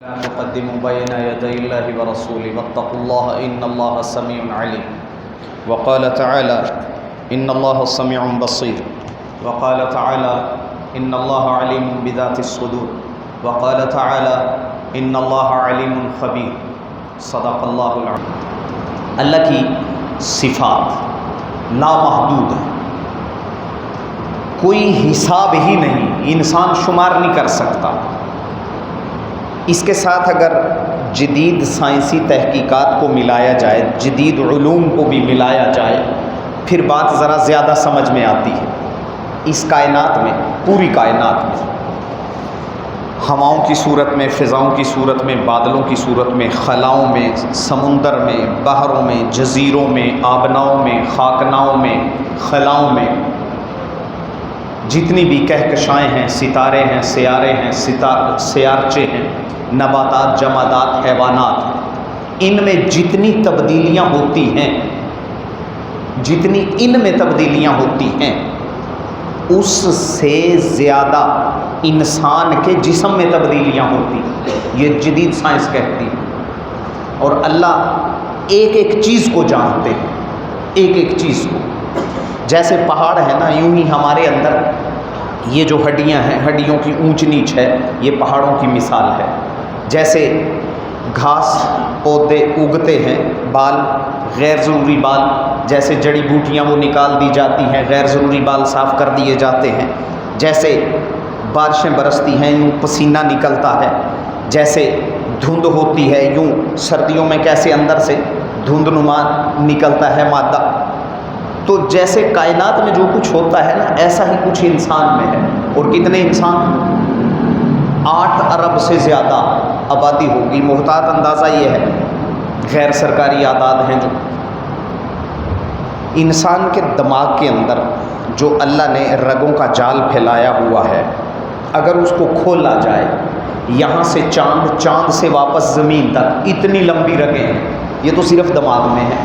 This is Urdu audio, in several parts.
تقدموا بين يدي الله ورسوله واتقوا الله إن الله سميع عليم. وقال تعالى إن الله سميع بصير. وقال تعالى إن الله عليم بذات الصدور. وقال تعالى إن الله عليم خبير. صدق الله العظيم. اللہ کی صفات لامحدود ہیں، کوئی حساب ہی نہیں، انسان شمار نہیں کر سکتا. اس کے ساتھ اگر جدید سائنسی تحقیقات کو ملایا جائے، جدید علوم کو بھی ملایا جائے، پھر بات ذرا زیادہ سمجھ میں آتی ہے. اس کائنات میں، پوری کائنات میں، ہواؤں کی صورت میں، فضاؤں کی صورت میں، بادلوں کی صورت میں، خلاؤں میں، سمندر میں، بحروں میں، جزیروں میں، آبناؤں میں، خاکناؤں میں، خلاؤں میں، جتنی بھی کہکشائیں ہیں، ستارے ہیں، سیارے ہیں، سیارچے ہیں، نباتات، جمادات، حیوانات، ان میں جتنی تبدیلیاں ہوتی ہیں، جتنی ان میں تبدیلیاں ہوتی ہیں، اس سے زیادہ انسان کے جسم میں تبدیلیاں ہوتی ہیں. یہ جدید سائنس کہتی ہے. اور اللہ ایک ایک چیز کو جانتے ہیں، ایک ایک چیز کو. جیسے پہاڑ ہے نا، یوں ہی ہمارے اندر یہ جو ہڈیاں ہیں، ہڈیوں کی اونچ نیچ ہے، یہ پہاڑوں کی مثال ہے. جیسے گھاس پودے اگتے ہیں، بال، غیر ضروری بال، جیسے جڑی بوٹیاں وہ نکال دی جاتی ہیں، غیر ضروری بال صاف کر دیے جاتے ہیں. جیسے بارشیں برستی ہیں، یوں پسینہ نکلتا ہے. جیسے دھند ہوتی ہے، یوں سردیوں میں کیسے اندر سے دھند نما نکلتا ہے مادہ. تو جیسے کائنات میں جو کچھ ہوتا ہے نا، ایسا ہی کچھ انسان میں ہے. اور کتنے انسان؟ 8 ارب سے زیادہ آبادی ہوگی. محتاط اندازہ یہ ہے، غیر سرکاری اعداد ہیں جو. انسان کے دماغ کے اندر جو اللہ نے رگوں کا جال پھیلایا ہوا ہے، اگر اس کو کھولا جائے، یہاں سے چاند، چاند سے واپس زمین تک، اتنی لمبی رگیں ہیں. یہ تو صرف دماغ میں ہے.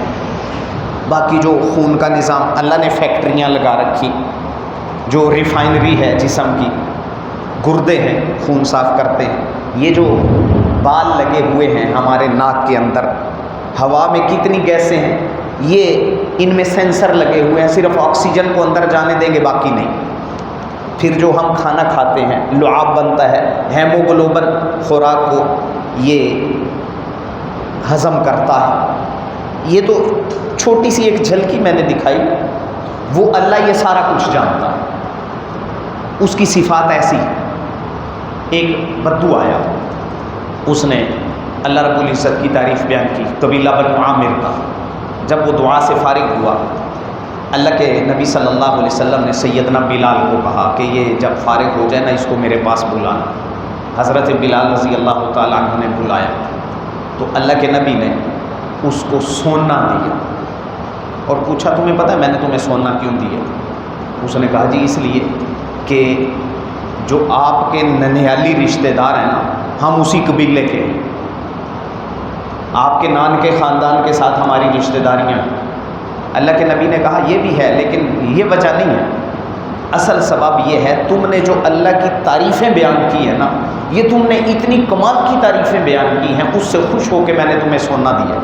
باقی جو خون کا نظام، اللہ نے فیکٹریاں لگا رکھی، جو ریفائنری ہے جسم کی، گردے ہیں خون صاف کرتے ہیں. یہ جو بال لگے ہوئے ہیں ہمارے ناک کے اندر، ہوا میں کتنی گیسیں ہیں، یہ ان میں سینسر لگے ہوئے ہیں. صرف آکسیجن کو اندر جانے دیں گے، باقی نہیں. پھر جو ہم کھانا کھاتے ہیں، لعاب بنتا ہے، ہیموگلوبن خوراک کو یہ ہضم کرتا ہے. یہ تو چھوٹی سی ایک جھلکی میں نے دکھائی. وہ اللہ یہ سارا کچھ جانتا ہے. اس کی صفات ایسی. ایک بدو آیا، اس نے اللہ رب العزت کی تعریف بیان کی، قبیلہ بنو عامر کا. جب وہ دعا سے فارغ ہوا، اللہ کے نبی صلی اللہ علیہ وسلم نے سیدنا بلال کو کہا کہ یہ جب فارغ ہو جائے نا، اس کو میرے پاس بلانا. حضرت بلال رضی اللہ تعالیٰ عنہ نے بلایا تو اللہ کے نبی نے اس کو سونا دیا اور پوچھا، تمہیں پتہ ہے میں نے تمہیں سونا کیوں دیا؟ اس نے کہا، جی اس لیے کہ جو آپ کے ننیالی رشتہ دار ہیں نا، ہم اسی قبیلے کے ہیں. آپ کے نان کے خاندان کے ساتھ ہماری رشتہ داریاں ہیں. اللہ کے نبی نے کہا یہ بھی ہے، لیکن یہ وجہ نہیں ہے. اصل سبب یہ ہے، تم نے جو اللہ کی تعریفیں بیان کی ہیں نا، یہ تم نے اتنی کمال کی تعریفیں بیان کی ہیں، اس سے خوش ہو کے میں نے تمہیں سونا دیا.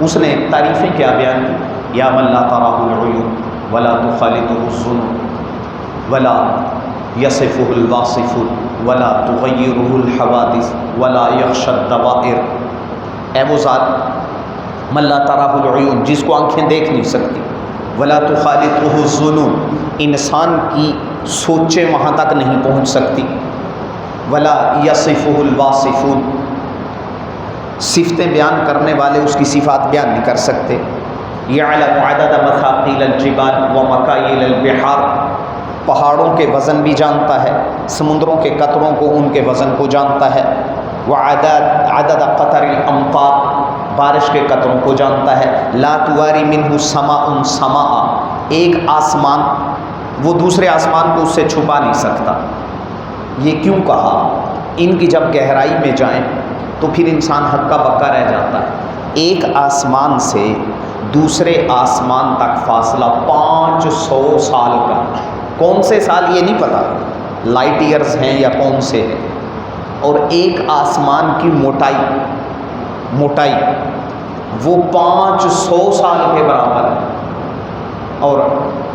اس نے تعریفیں کیا بیان کی؟ یا من لا تراہ العیون ولا تخالطہ الظنون ولا یصفہ الواصفون ولا تغیرہ الحوادث ولا یخشی الدوائر. اے وہ ذات من لا تراہ العیون، جس کو آنکھیں دیکھ نہیں سکتی، ولا تخالطہ الظنون، انسان کی سوچیں وہاں تک نہیں پہنچ سکتی، ولا یصفہ الواصفون، صفتیں بیان کرنے والے اس کی صفات بیان نہیں کر سکتے. یعلم عدد مثاقیل الجبال ومکایل البحار، پہاڑوں کے وزن بھی جانتا ہے، سمندروں کے قطروں کو، ان کے وزن کو جانتا ہے. وعدد قطر الامطار، بارش کے قطروں کو جانتا ہے. لا تواری منہ سماء سماء، ایک آسمان وہ دوسرے آسمان کو اس سے چھپا نہیں سکتا. یہ کیوں کہا؟ ان کی جب گہرائی میں جائیں تو پھر انسان ہکا بکا رہ جاتا ہے. ایک آسمان سے دوسرے آسمان تک فاصلہ 500 سال کا. کون سے سال یہ نہیں پتا، لائٹ ایئرز ہیں یا کون سے ہیں. اور ایک آسمان کی موٹائی وہ 500 سال کے برابر ہے. اور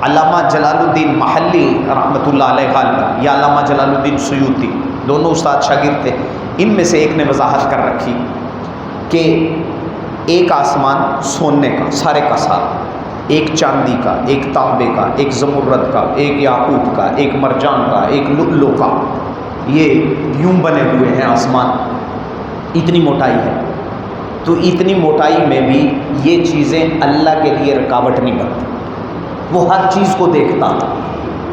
علامہ جلال الدین محلی رحمۃ اللہ علیہ غالباً یا علامہ جلال الدین سیوطی دونوں استاد شاگرد تھے، ان میں سے ایک نے وضاحت کر رکھی کہ ایک آسمان سونے کا سارے کا سارا، ایک چاندی کا، ایک تانبے کا، ایک زمرد کا، ایک یاقوت کا، ایک مرجان کا، ایک لؤلؤ کا، یہ یوں بنے ہوئے ہیں آسمان، اتنی موٹائی ہے. تو اتنی موٹائی میں بھی یہ چیزیں اللہ کے لیے رکاوٹ نہیں بنتی. وہ ہر چیز کو دیکھتا ہے،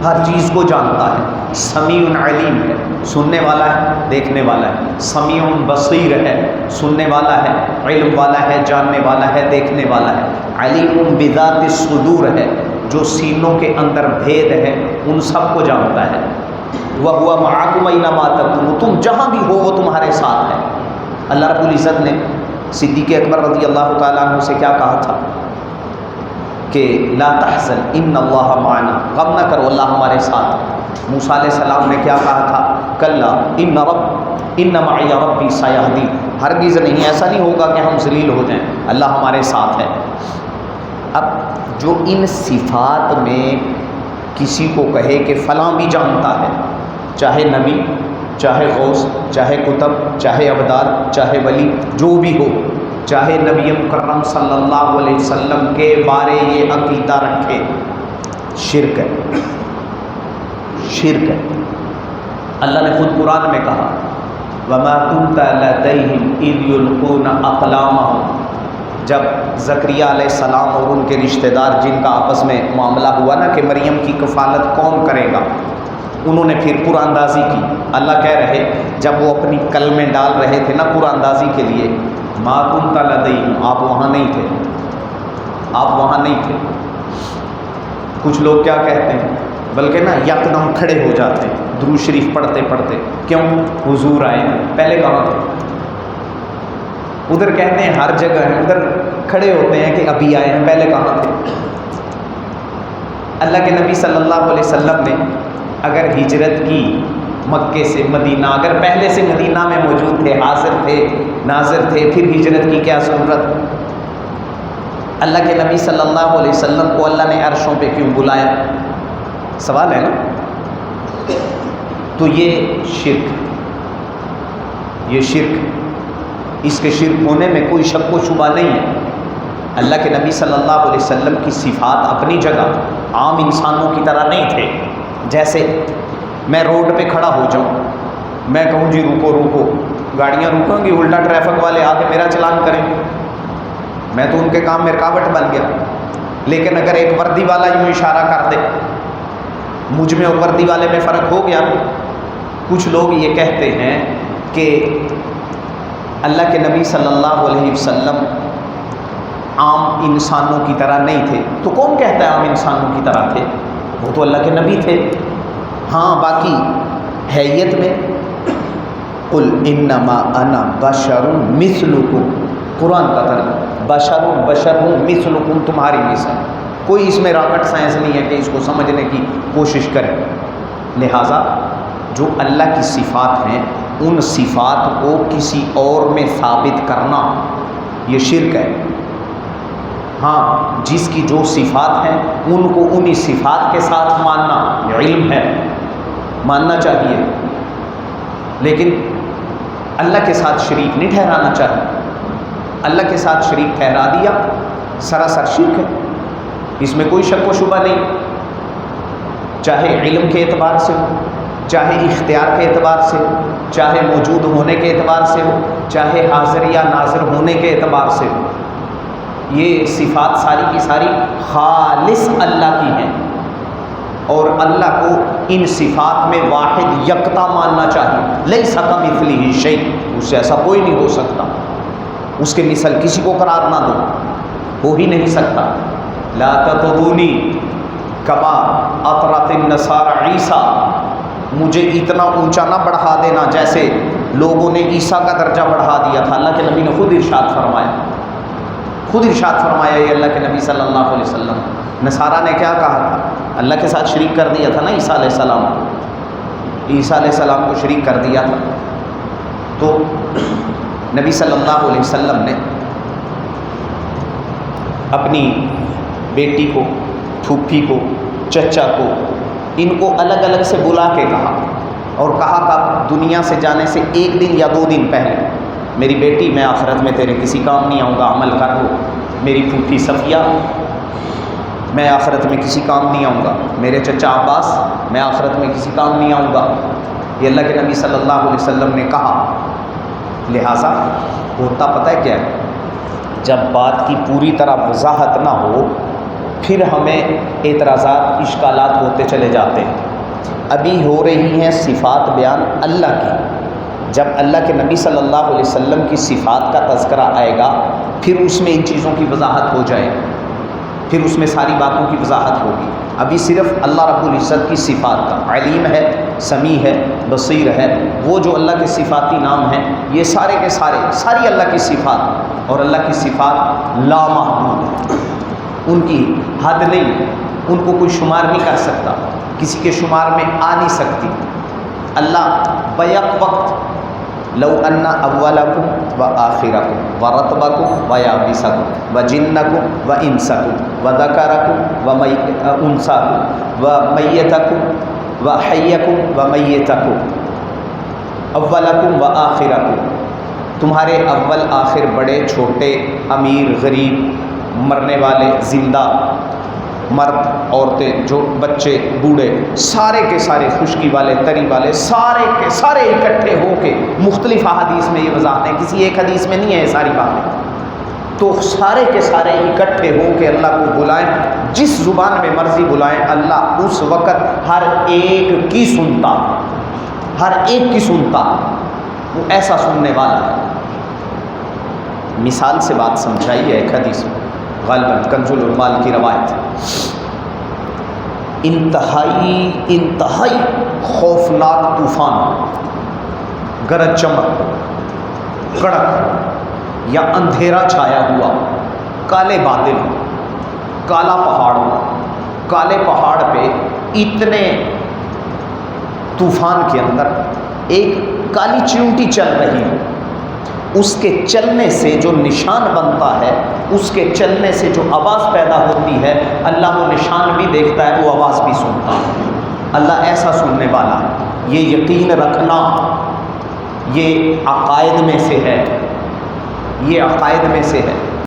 ہر چیز کو جانتا ہے. سمیع علیم ہے، سننے والا ہے، دیکھنے والا ہے. سمیع بصیر ہے، سننے والا ہے، علم والا ہے، جاننے والا ہے، دیکھنے والا ہے. علیم بذات الصدور ہے، جو سینوں کے اندر بھید ہے ان سب کو جانتا ہے. وَهُوَ مَعَكُمْ أَيْنَمَا تَكُونُوا، تم جہاں بھی ہو وہ تمہارے ساتھ ہے. اللہ رب العزت نے صدیق اکبر رضی اللہ تعالیٰ عنہ سے کیا کہا تھا کہ لا تحزن ان اللہ معنا، غم نہ کرو اللہ ہمارے ساتھ. موسیٰ علیہ السلام نے کیا کہا تھا؟ کلا ان معی ربی سیہدین، ہرگز نہیں، ایسا نہیں ہوگا کہ ہم ذلیل ہو جائیں، اللہ ہمارے ساتھ ہے. اب جو ان صفات میں کسی کو کہے کہ فلاں بھی جانتا ہے، چاہے نبی، چاہے غوث، چاہے قطب، چاہے ابدال، چاہے ولی، جو بھی ہو، چاہے نبی مکرم صلی اللہ علیہ وسلم کے بارے یہ عقیدہ رکھے، شرک ہے، شرک ہے. اللہ نے خود قرآن میں کہا وَمَا كُنْتَ لَدَيْهِمْ إِذْ يُلْقُونَ أَقْلَامَهُمْ، جب زکریا علیہ السلام اور ان کے رشتہ دار جن کا آپس میں معاملہ ہوا نا کہ مریم کی کفالت کون کرے گا، انہوں نے پھر قرآن اندازی کی. اللہ کہہ رہے جب وہ اپنی کلمیں ڈال رہے تھے نا قرآن اندازی کے لیے، ما کنت لدیہم، آپ وہاں نہیں تھے، آپ وہاں نہیں تھے. کچھ لوگ کیا کہتے ہیں، بلکہ نا یکدم کھڑے ہو جاتے ہیں درود شریف پڑھتے پڑھتے، کیوں؟ حضور آئے ہیں. پہلے کہاں تھے؟ ادھر کہتے ہیں ہر جگہ ہیں، ادھر کھڑے ہوتے ہیں کہ ابھی آئے ہیں، پہلے کہاں تھے؟ اللہ کے نبی صلی اللہ علیہ وسلم نے اگر ہجرت کی مکے سے مدینہ، اگر پہلے سے مدینہ میں موجود تھے، حاضر تھے، ناظر تھے، پھر ہجرت کی کیا ضرورت؟ اللہ کے نبی صلی اللہ علیہ وسلم کو اللہ نے عرشوں پہ کیوں بلایا؟ سوال ہے نا. تو یہ شرک، یہ شرک، اس کے شرک ہونے میں کوئی شک و شبہ نہیں ہے. اللہ کے نبی صلی اللہ علیہ وسلم کی صفات اپنی جگہ عام انسانوں کی طرح نہیں تھے. جیسے میں روڈ پہ کھڑا ہو جاؤں، میں کہوں جی رکو رکو، گاڑیاں رکیں گی، الٹا ٹریفک والے آ کے میرا چلان کریں، میں تو ان کے کام میں رکاوٹ بن گیا. لیکن اگر ایک وردی والا یوں اشارہ کر دے، مجھ میں اور وردی والے میں فرق ہو گیا. کچھ لوگ یہ کہتے ہیں کہ اللہ کے نبی صلی اللہ علیہ وسلم عام انسانوں کی طرح نہیں تھے. تو کون کہتا ہے عام انسانوں کی طرح تھے؟ وہ تو اللہ کے نبی تھے. ہاں باقی حیت میں قل انما انا بشر مثلکم، قرآن کا ترجمہ، بشر ہوں مثلکم، تمہاری مثل. کوئی اس میں راکٹ سائنس نہیں ہے کہ اس کو سمجھنے کی کوشش کرے. لہٰذا جو اللہ کی صفات ہیں ان صفات کو کسی اور میں ثابت کرنا یہ شرک ہے. ہاں جس کی جو صفات ہیں ان کو انہی صفات کے ساتھ ماننا یہ علم ہے، ماننا چاہیے، لیکن اللہ کے ساتھ شریک نہیں ٹھہرانا چاہیے. اللہ کے ساتھ شریک ٹھہرا دیا سراسر شرک ہے، اس میں کوئی شک و شبہ نہیں. چاہے علم کے اعتبار سے ہو، چاہے اختیار کے اعتبار سے ہو، چاہے موجود ہونے کے اعتبار سے ہو، چاہے حاضر یا ناظر ہونے کے اعتبار سے ہو. یہ صفات ساری کی ساری خالص اللہ کی ہیں، اور اللہ کو ان صفات میں واحد یکتا ماننا چاہیے. لیس کمثلہ شیء، اس سے ایسا کوئی نہیں ہو سکتا. اس کے مثل کسی کو قرار نہ دو، ہو ہی نہیں سکتا. لا تطرونی کما اطرت النصارى عیسیٰ، مجھے اتنا اونچا نہ بڑھا دینا جیسے لوگوں نے عیسیٰ کا درجہ بڑھا دیا تھا. اللہ کے نبی نے خود ارشاد فرمایا، خود ارشاد فرمایا یہ اللہ کے نبی صلی اللہ علیہ وسلم. نصارہ نے کیا کہا تھا؟ اللہ کے ساتھ شریک کر دیا تھا نا عیسیٰ علیہ السلام کو، عیسیٰ علیہ السلام کو شریک کر دیا تھا. تو نبی صلی اللہ علیہ وسلم نے اپنی بیٹی کو، پھوپھی کو، چچا کو، ان کو الگ الگ سے بلا کے کہا اور کہا کہ دنیا سے جانے سے 1 دن یا 2 دن پہلے میری بیٹی میں آخرت میں تیرے کسی کام نہیں آؤں گا، عمل کر لو. میری پھوپھی صفیہ میں آخرت میں کسی کام نہیں آؤں گا. میرے چچا عباس میں آخرت میں کسی کام نہیں آؤں گا. یہ اللہ کے نبی صلی اللہ علیہ وسلم نے کہا. لہٰذا ہوتا پتہ ہے کیا ہے، جب بات کی پوری طرح وضاحت نہ ہو پھر ہمیں اعتراضات، اشکالات ہوتے چلے جاتے ہیں. ابھی ہو رہی ہیں صفات بیان اللہ کی. جب اللہ کے نبی صلی اللہ علیہ وسلم کی صفات کا تذکرہ آئے گا پھر اس میں ان چیزوں کی وضاحت ہو جائے گی، پھر اس میں ساری باتوں کی وضاحت ہوگی. ابھی صرف اللہ رب العزت کی صفات کا، علیم ہے، سمیع ہے، بصیر ہے، وہ جو اللہ کے صفاتی نام ہیں یہ سارے کے سارے، ساری اللہ کی صفات، اور اللہ کی صفات لامحدود ہیں، ان کی حد نہیں، ان کو کوئی شمار نہیں کر سکتا، کسی کے شمار میں آ نہیں سکتی. اللہ بیک وقت لو ان اولکم و آخرکم و رتبکم و یابسکم و جنکم و انسکم و ذکرکم و انساکم و میتکم و حیکم و میتکم اولکم و آخرکم، تمہارے اول آخر، بڑے چھوٹے، امیر غریب، مرنے والے زندہ، مرد عورتیں، جو بچے بوڑھے، سارے کے سارے، خشکی والے تری والے، سارے کے سارے اکٹھے ہو کے، مختلف احادیث میں یہ وضاحت ہے، کسی ایک حدیث میں نہیں ہے یہ ساری باتیں. تو سارے کے سارے اکٹھے ہو کے اللہ کو بلائیں، جس زبان میں مرضی بلائیں، اللہ اس وقت ہر ایک کی سنتا، ہر ایک کی سنتا، وہ ایسا سننے والا ہے. مثال سے بات سمجھائی ہے ایک حدیث میں، غالباً کنز العمال کی روایت. انتہائی خوفناک طوفان، گرج چمک، کڑک یا اندھیرا چھایا ہوا، کالے بادل، کالا پہاڑ، کالے پہاڑ پہ اتنے طوفان کے اندر ایک کالی چیونٹی چل رہی ہے، اس کے چلنے سے جو نشان بنتا ہے، اس کے چلنے سے جو آواز پیدا ہوتی ہے، اللہ وہ نشان بھی دیکھتا ہے، وہ آواز بھی سنتا ہے. اللہ ایسا سننے والا ہے. یہ یقین رکھنا، یہ عقائد میں سے ہے، یہ عقائد میں سے ہے.